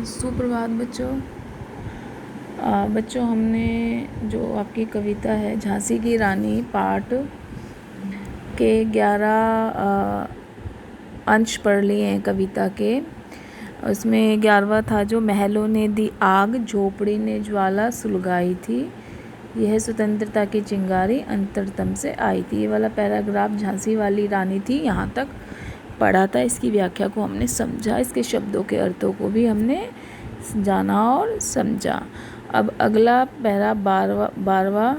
सुप्रभात बच्चों। बच्चों हमने जो आपकी कविता है झांसी की रानी पाठ के 11 अंश पढ़ लिए हैं कविता के। उसमें 11वां था जो महलों ने दी आग, झोपड़ी ने ज्वाला सुलगाई थी, यह स्वतंत्रता की चिंगारी अंतरतम से आई थी। ये वाला पैराग्राफ झांसी वाली रानी थी, यहाँ तक पढ़ा था। इसकी व्याख्या को हमने समझा, इसके शब्दों के अर्थों को भी हमने जाना और समझा। अब अगला पैरा 12वां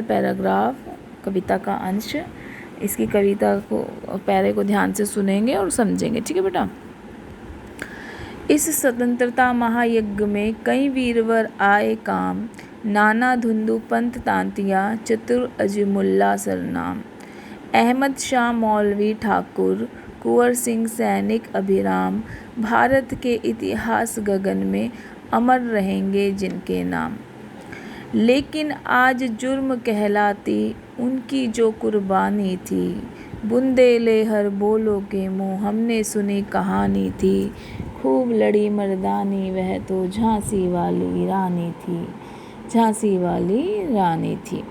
पैराग्राफ कविता का अंश। इसकी कविता को पैरे को ध्यान से सुनेंगे और समझेंगे, ठीक है बेटा। इस स्वतंत्रता महायज्ञ में कई वीरवर आए काम, नाना धुंधु पंथ तांतिया, चतुर अजीमुल्ला सरनाम। अहमद शाह मौलवी ठाकुर, कुंवर सिंह सैनिक अभिराम, भारत के इतिहास गगन में अमर रहेंगे जिनके नाम। लेकिन आज जुर्म कहलाती उनकी जो कुर्बानी थी, बुंदेले हर बोलो के मुँह हमने सुनी कहानी थी। खूब लड़ी मर्दानी वह तो झांसी वाली रानी थी, झांसी वाली रानी थी।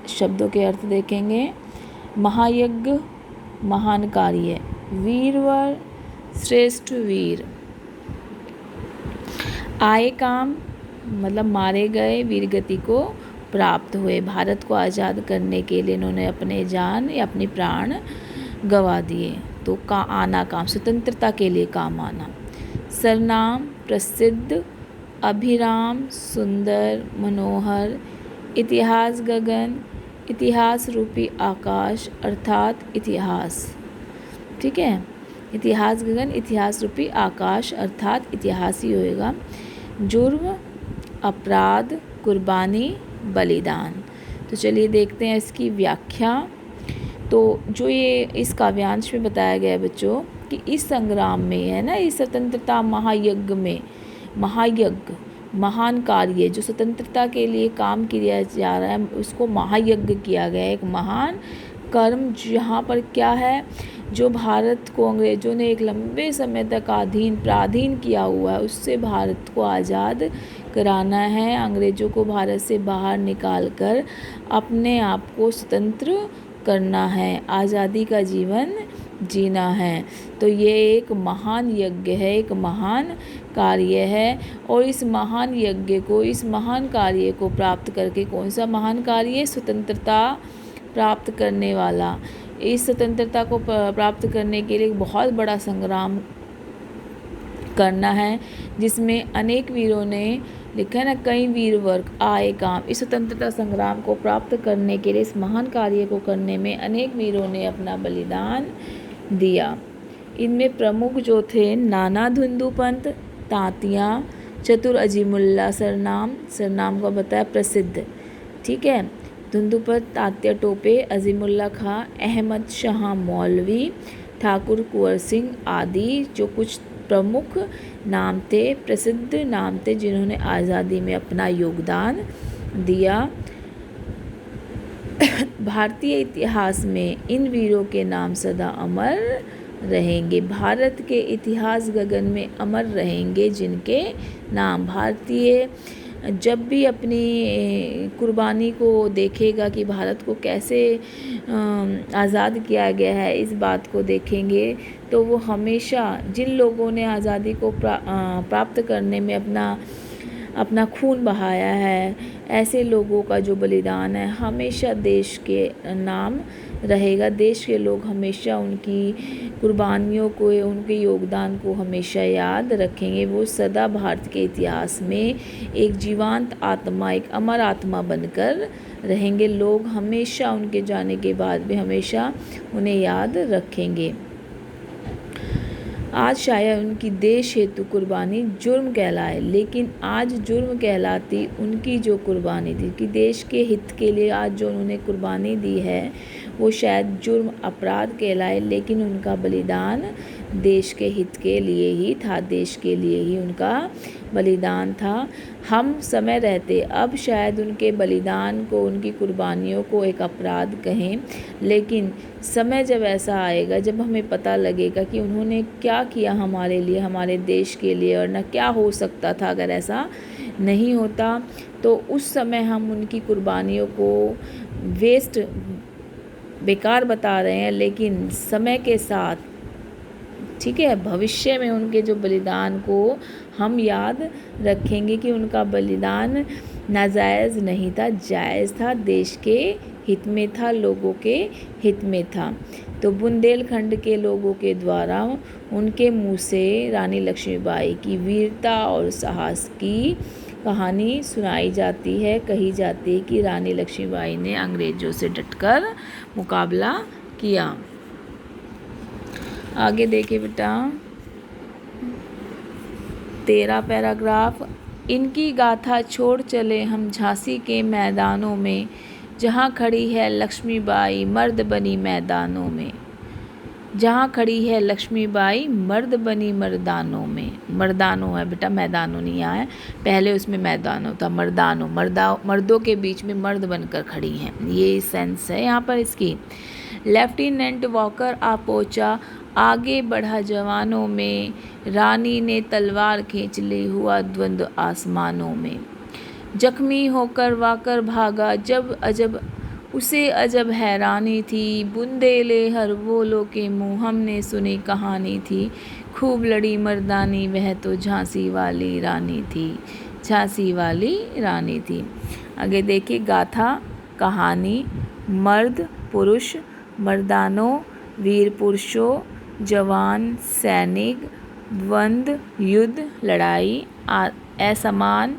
शब्दों के अर्थ देखेंगे। महायज्ञ महान कार्य, वीरवर श्रेष्ठ वीर। आए काम मतलब मारे गए, वीरगति को प्राप्त हुए। भारत को आज़ाद करने के लिए इन्होंने अपने जान या अपने प्राण गंवा दिए। तो आना काम, स्वतंत्रता के लिए काम आना। सरनाम प्रसिद्ध, अभिराम सुंदर मनोहर, इतिहास गगन इतिहास रूपी आकाश अर्थात इतिहास, ठीक है। इतिहास गगन इतिहास रूपी आकाश अर्थात इतिहास ही होएगा। जुर्म अपराध, कुर्बानी, बलिदान। तो चलिए देखते हैं इसकी व्याख्या। तो जो ये इस काव्यांश में बताया गया है बच्चों कि इस संग्राम में है ना, इस स्वतंत्रता महायज्ञ में, महायज्ञ महान कार्य जो स्वतंत्रता के लिए काम किया जा रहा है उसको महायज्ञ किया गया है। एक महान कर्म जहाँ पर क्या है, जो भारत को अंग्रेज़ों ने एक लंबे समय तक पराधीन किया हुआ है, उससे भारत को आज़ाद कराना है। अंग्रेज़ों को भारत से बाहर निकाल कर अपने आप को स्वतंत्र करना है, आज़ादी का जीवन जीना है। तो ये एक महान यज्ञ है, एक महान कार्य है। और इस महान यज्ञ को, इस महान कार्य को प्राप्त करके, कौन सा महान कार्य? स्वतंत्रता प्राप्त करने वाला। इस स्वतंत्रता को प्राप्त करने के लिए एक बहुत बड़ा संग्राम करना है, जिसमें अनेक वीरों ने लिखा है ना, कई वीरवर आए काम। इस स्वतंत्रता संग्राम को प्राप्त करने के लिए, इस महान कार्य को करने में अनेक वीरों ने अपना बलिदान दिया। इनमें प्रमुख जो थे नाना धुंधु पंथ तांतिया, चतुर अजीमुल्ला सरनाम को बताया प्रसिद्ध, ठीक है। धुंधुपंथ तात्या टोपे, अजीमुल्ला खां, अहमद शाह मौलवी, ठाकुर कुंवर सिंह आदि जो कुछ प्रमुख नाम थे, प्रसिद्ध नाम थे, जिन्होंने आज़ादी में अपना योगदान दिया। भारतीय इतिहास में इन वीरों के नाम सदा अमर रहेंगे। भारत के इतिहास गगन में अमर रहेंगे जिनके नाम। भारतीय जब भी अपनी कुर्बानी को देखेगा कि भारत को कैसे आज़ाद किया गया है, इस बात को देखेंगे, तो वो हमेशा जिन लोगों ने आज़ादी को प्राप्त करने में अपना खून बहाया है, ऐसे लोगों का जो बलिदान है हमेशा देश के नाम रहेगा। देश के लोग हमेशा उनकी कुर्बानियों को, उनके योगदान को हमेशा याद रखेंगे। वो सदा भारत के इतिहास में एक जीवंत आत्मा, एक अमर आत्मा बनकर रहेंगे। लोग हमेशा उनके जाने के बाद भी हमेशा उन्हें याद रखेंगे। आज शायद उनकी देश हेतु कुर्बानी जुर्म कहलाए, लेकिन आज जुर्म कहलाती उनकी जो कुर्बानी थी कि देश के हित के लिए आज जो उन्होंने कुर्बानी दी है वो शायद जुर्म अपराध कहलाए, लेकिन उनका बलिदान देश के हित के लिए ही था, देश के लिए ही उनका बलिदान था। हम समय रहते अब शायद उनके बलिदान को, उनकी कुर्बानियों को एक अपराध कहें, लेकिन समय जब ऐसा आएगा जब हमें पता लगेगा कि उन्होंने क्या किया हमारे लिए, हमारे देश के लिए, और न क्या हो सकता था अगर ऐसा नहीं होता, तो उस समय हम उनकी कुर्बानियों को वेस्ट, बेकार बता रहे हैं। लेकिन समय के साथ, ठीक है, भविष्य में उनके जो बलिदान को हम याद रखेंगे कि उनका बलिदान नाजायज़ नहीं था, जायज़ था, देश के हित में था, लोगों के हित में था। तो बुंदेलखंड के लोगों के द्वारा उनके मुँह से रानी लक्ष्मीबाई की वीरता और साहस की कहानी सुनाई जाती है। कही जाती है कि रानी लक्ष्मीबाई ने अंग्रेज़ों से डटकर मुकाबला किया। आगे देखिए बेटा 13 पैराग्राफ। इनकी गाथा छोड़ चले हम झांसी के मैदानों में, जहाँ खड़ी है लक्ष्मीबाई मर्द बनी मैदानों में। जहाँ खड़ी है लक्ष्मीबाई मर्द बनी मर्दानों में। मर्दानों है बेटा, मैदानों नहीं आया, पहले उसमें मैदानों था। मर्दानों, मर्दों के बीच में मर्द बनकर खड़ी हैं, ये सेंस है यहाँ पर इसकी। लेफ्टिनेंट वॉकर आ पहुँचा, आगे बढ़ा जवानों में, रानी ने तलवार खींच ली, हुआ द्वंद्व आसमानों में। जख्मी होकर वाकर भागा, जब अजब उसे अजब हैरानी थी, बुंदेले हर बोलो के मुँह हमने सुनी कहानी थी। खूब लड़ी मर्दानी, वह तो झांसी वाली रानी थी, झांसी वाली रानी थी। आगे देखिए गाथा, कहानी, मर्द पुरुष, मर्दानों वीर पुरुषों, जवान सैनिक, द्वंद्व युद्ध लड़ाई, असमान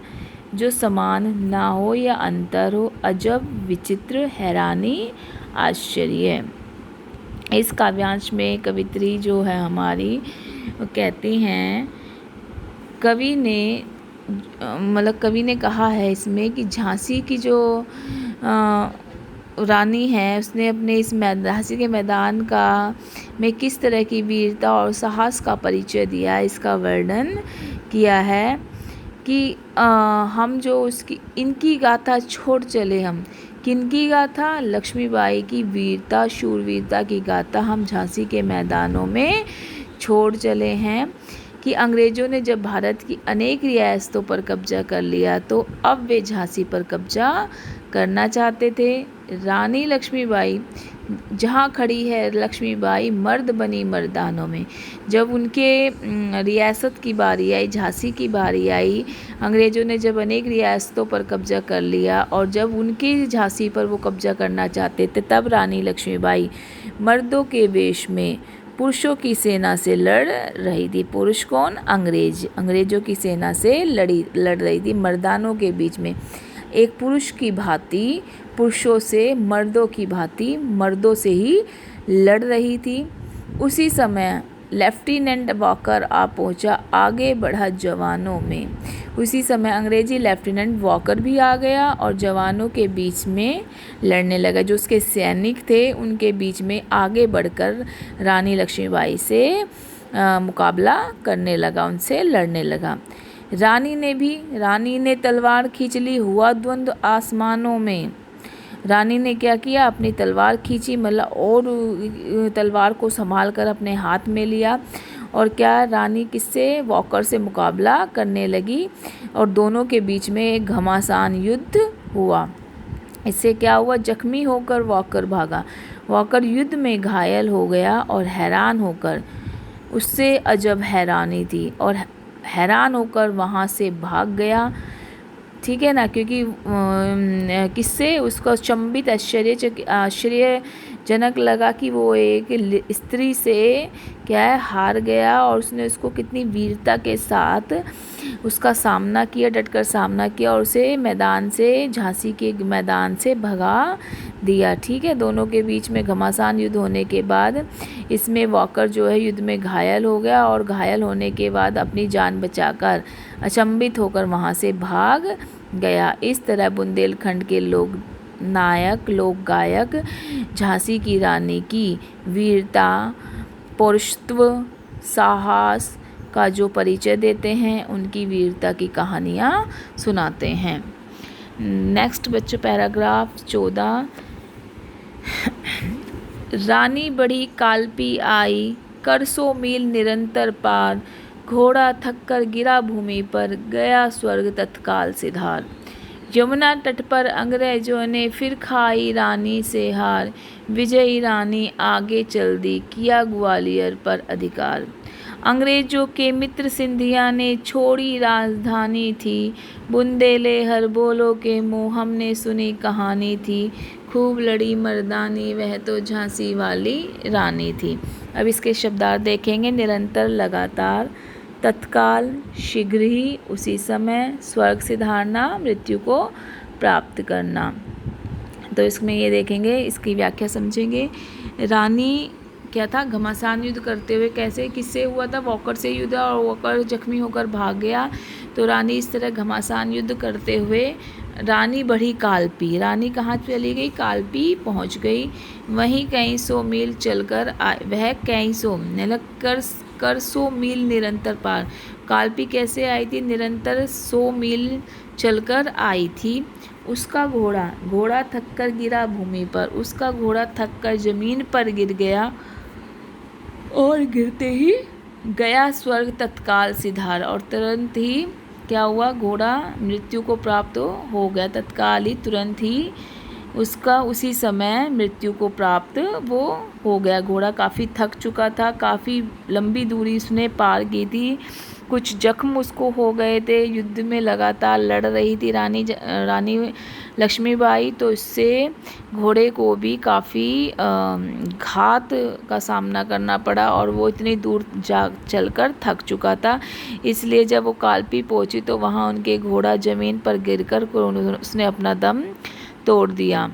जो समान ना हो या अंतर हो, अजब विचित्र हैरानी आश्चर्य। इस काव्यांश में कवित्री जो है हमारी कहती हैं, कवि ने कहा है इसमें कि झांसी की जो रानी है उसने अपने इस झांसी के मैदान में किस तरह की वीरता और साहस का परिचय दिया, इसका वर्णन किया है कि हम जो उसकी इनकी गाथा छोड़ चले हम, किनकी गाथा, लक्ष्मीबाई की वीरता, शूरवीरता की गाथा हम झांसी के मैदानों में छोड़ चले हैं। कि अंग्रेज़ों ने जब भारत की अनेक रियासतों पर कब्जा कर लिया तो अब वे झांसी पर कब्जा करना चाहते थे। रानी लक्ष्मीबाई, जहाँ खड़ी है लक्ष्मीबाई मर्द बनी मर्दानों में। जब उनके रियासत की बारी आई, झांसी की बारी आई, अंग्रेज़ों ने जब अनेक रियासतों पर कब्जा कर लिया और जब उनकी झांसी पर वो कब्जा करना चाहते थे, तब रानी लक्ष्मीबाई मर्दों के वेश में पुरुषों की सेना से लड़ रही थी। पुरुष कौन? अंग्रेज़ों की सेना से लड़ रही थी मर्दानों के बीच में। एक पुरुष की भांति पुरुषों से, मर्दों की भांति मर्दों से ही लड़ रही थी। उसी समय लेफ्टिनेंट वॉकर आ पहुंचा, आगे बढ़ा जवानों में। उसी समय अंग्रेजी लेफ्टिनेंट वॉकर भी आ गया और जवानों के बीच में लड़ने लगा। जो उसके सैनिक थे उनके बीच में आगे बढ़कर रानी लक्ष्मीबाई से मुकाबला करने लगा, उनसे लड़ने लगा। रानी ने तलवार खींच ली, हुआ द्वंद्व आसमानों में। रानी ने क्या किया? अपनी तलवार खींची, मतलब और तलवार को संभाल कर अपने हाथ में लिया और क्या, रानी किससे? वॉकर से मुकाबला करने लगी और दोनों के बीच में एक घमासान युद्ध हुआ। इससे क्या हुआ? जख्मी होकर वॉकर भागा। वॉकर युद्ध में घायल हो गया और हैरान होकर, उससे अजब हैरानी थी और हैरान होकर वहाँ से भाग गया। ठीक है ना, क्योंकि किससे? उसको अचंभित आश्चर्यजनक लगा कि वो एक स्त्री से क्या है, हार गया और उसने उसको कितनी वीरता के साथ उसका सामना किया, डटकर सामना किया और उसे झांसी के मैदान से भगा दिया। ठीक है, दोनों के बीच में घमासान युद्ध होने के बाद इसमें वॉकर जो है युद्ध में घायल हो गया और घायल होने के बाद अपनी जान बचाकर अचंभित होकर वहाँ से भाग गया। इस तरह बुंदेलखंड के लोक गायक झांसी की रानी की वीरता, पौरुषत्व, साहस का जो परिचय देते हैं, उनकी वीरता की कहानियाँ सुनाते हैं। नेक्स्ट बच्चों पैराग्राफ 14। रानी बड़ी कालपी आई, कर 100 मील निरंतर पार, घोड़ा थक कर गिरा भूमि पर, गया स्वर्ग तत्काल सिधार। यमुना तट पर अंग्रेजों ने फिर खाई रानी से हार, विजयी रानी आगे चल दी, किया ग्वालियर पर अधिकार। अंग्रेजों के मित्र सिंधिया ने छोड़ी राजधानी थी, बुंदेलहर बोलो के मुँह हमने सुनी कहानी थी, खूब लड़ी मर्दानी वह तो झांसी वाली रानी थी। अब इसके शब्दार्थ देखेंगे। निरंतर, लगातार, तत्काल, शीघ्र ही, उसी समय, स्वर्ग सिधारना, मृत्यु को प्राप्त करना। तो इसमें ये देखेंगे, इसकी व्याख्या समझेंगे। रानी क्या था, घमासान युद्ध करते हुए, कैसे, किससे हुआ था, वॉकर से युद्ध, और वॉकर जख्मी होकर भाग गया। तो रानी इस तरह घमासान युद्ध करते हुए रानी बढ़ी कालपी। रानी कहाँ चली गई, कालपी पहुँच गई। वहीं कई 100 मील चलकर वह कई 100 कर 100 मील निरंतर पार। कालपी कैसे आई थी, निरंतर 100 मील चलकर आई थी। उसका घोड़ा थक कर गिरा भूमि पर, उसका घोड़ा थक कर जमीन पर गिर गया, और गिरते ही गया स्वर्ग तत्काल सिधार, और तुरंत ही क्या हुआ, घोड़ा मृत्यु को प्राप्त हो गया। तत्काल ही, तुरंत ही उसका उसी समय मृत्यु को प्राप्त वो हो गया। घोड़ा काफ़ी थक चुका था, काफ़ी लंबी दूरी उसने पार की थी, कुछ जख्म उसको हो गए थे, युद्ध में लगातार लड़ रही थी रानी लक्ष्मीबाई, तो इससे घोड़े को भी काफ़ी घात का सामना करना पड़ा, और वो इतनी दूर चलकर थक चुका था। इसलिए जब वो कालपी पहुंची तो वहाँ उनके घोड़ा ज़मीन पर गिरकर उसने अपना दम तोड़ दिया।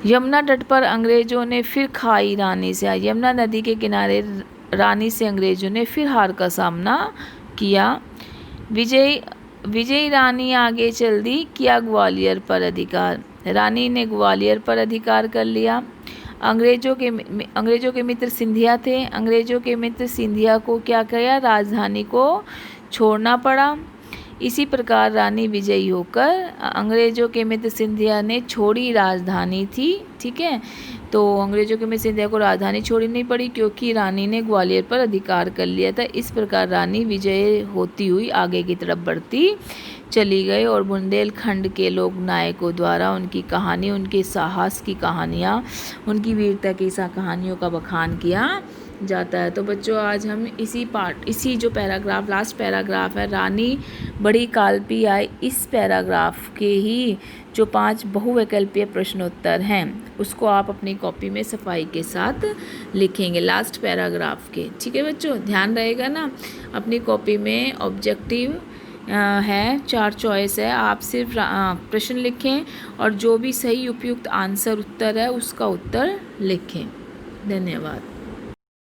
यमुना तट पर अंग्रेजों ने फिर खाई रानी से। यमुना नदी के किनारे रानी से अंग्रेजों ने फिर हार का सामना किया। विजयी रानी आगे चल दी, किया ग्वालियर पर अधिकार। रानी ने ग्वालियर पर अधिकार कर लिया। अंग्रेजों के मित्र सिंधिया थे। अंग्रेजों के मित्र सिंधिया को क्या किया, राजधानी को छोड़ना पड़ा। इसी प्रकार रानी विजयी होकर अंग्रेजों के मित्र सिंधिया ने छोड़ी राजधानी थी। ठीक है, तो अंग्रेजों के मित्र सिंधिया को राजधानी छोड़नी पड़ी, क्योंकि रानी ने ग्वालियर पर अधिकार कर लिया था। इस प्रकार रानी विजय होती हुई आगे की तरफ बढ़ती चली गई, और बुंदेलखंड के लोक नायकों द्वारा उनकी कहानी, उनके साहस की कहानियाँ, उनकी वीरता की कहानियों का बखान किया जाता है। तो बच्चों आज हम इसी जो पैराग्राफ, लास्ट पैराग्राफ है, रानी बड़ी कालपी आई, इस पैराग्राफ के ही जो 5 बहुविकल्पीय प्रश्नोत्तर हैं उसको आप अपनी कॉपी में सफाई के साथ लिखेंगे, लास्ट पैराग्राफ के। ठीक है बच्चों, ध्यान रहेगा ना, अपनी कॉपी में ऑब्जेक्टिव है, 4 चॉइस है, आप सिर्फ प्रश्न लिखें और जो भी सही उपयुक्त आंसर उत्तर है उसका उत्तर लिखें। धन्यवाद।